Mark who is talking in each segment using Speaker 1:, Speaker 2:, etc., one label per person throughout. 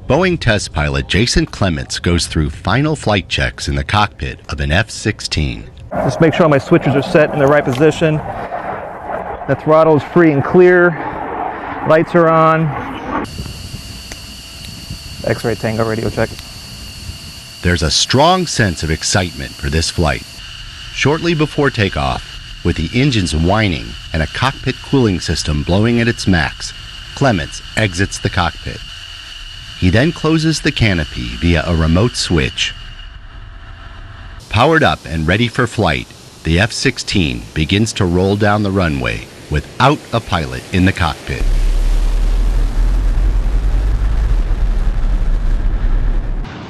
Speaker 1: Boeing test pilot Jason Clements goes through final flight checks in the cockpit of an F-16.
Speaker 2: Just make sure my switches are set in the right position. The throttle is free and clear. Lights are on. X-ray Tango radio check.
Speaker 1: There's a strong sense of excitement for this flight. Shortly before takeoff, with the engines whining and a cockpit cooling system blowing at its max, Clements exits the cockpit. He then closes the canopy via a remote switch. Powered up and ready for flight, the F-16 begins to roll down the runway without a pilot in the cockpit.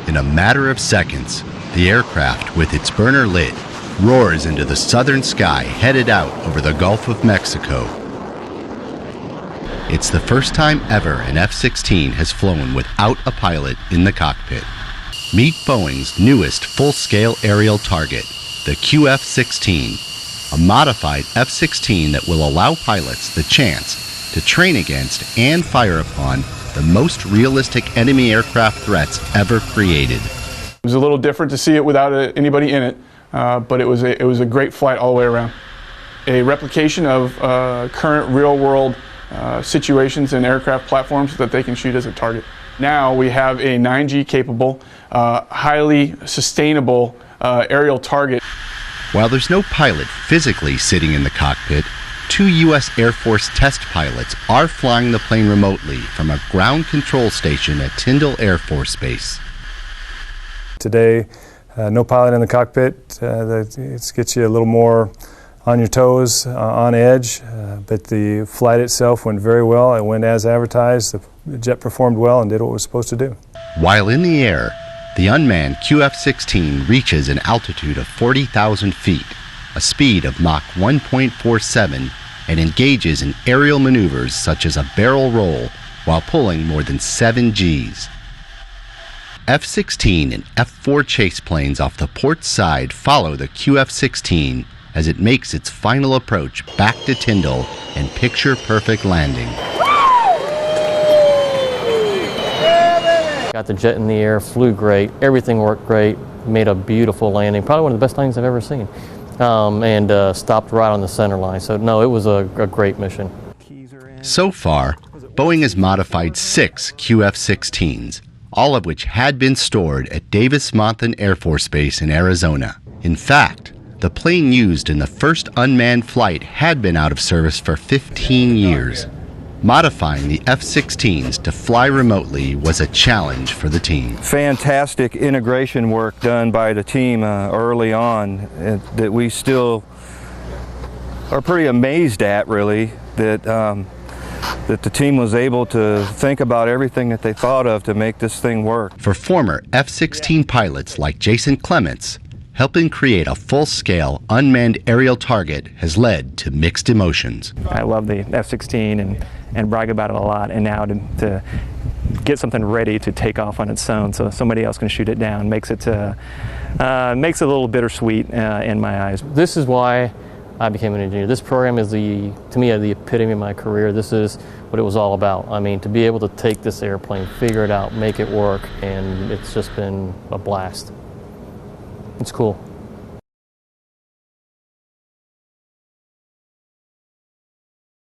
Speaker 1: In a matter of seconds, the aircraft, with its burner lit, roars into the southern sky headed out over the Gulf of Mexico. It's the first time ever an F-16 has flown without a pilot in the cockpit. Meet Boeing's newest full-scale aerial target, the QF-16, a modified F-16 that will allow pilots the chance to train against and fire upon the most realistic enemy aircraft threats ever created.
Speaker 3: It was a little different to see it without anybody in it, but it was a great flight all the way around. A replication of current real-world situations and aircraft platforms that they can shoot as a target. Now we have a 9G capable, highly sustainable aerial target.
Speaker 1: While there's no pilot physically sitting in the cockpit, 2 U.S. Air Force test pilots are flying the plane remotely from a ground control station at Tyndall Air Force Base.
Speaker 4: Today, no pilot in the cockpit. It gets you a little more on your toes, on edge, but the flight itself went very well. It went as advertised. The jet performed well and did what it was supposed to do.
Speaker 1: While in the air, the unmanned QF-16 reaches an altitude of 40,000 feet, a speed of Mach 1.47, and engages in aerial maneuvers such as a barrel roll while pulling more than 7 Gs. F-16 and F-4 chase planes off the port side follow the QF-16 as it makes its final approach back to Tyndall and picture-perfect landing.
Speaker 5: Got the jet in the air, flew great, everything worked great, made a beautiful landing, probably one of the best things I've ever seen, and stopped right on the center line. So no, it was a great mission.
Speaker 1: So far, Boeing has modified 6 QF-16s, all of which had been stored at Davis-Monthan Air Force Base in Arizona. In fact, the plane used in the first unmanned flight had been out of service for 15 years. Modifying the F-16s to fly remotely was a challenge for the team.
Speaker 6: Fantastic integration work done by the team early on that we still are pretty amazed at, really, that the team was able to think about everything that they thought of to make this thing work.
Speaker 1: For former F-16 pilots like Jason Clements, helping create a full-scale unmanned aerial target has led to mixed emotions.
Speaker 2: I love the F-16 and brag about it a lot, and now to get something ready to take off on its own so somebody else can shoot it down makes it a little bittersweet in my eyes.
Speaker 5: This is why I became an engineer. This program is, to me, the epitome of my career. This is what it was all about. I mean, to be able to take this airplane, figure it out, make it work, and it's just been a blast. It's cool.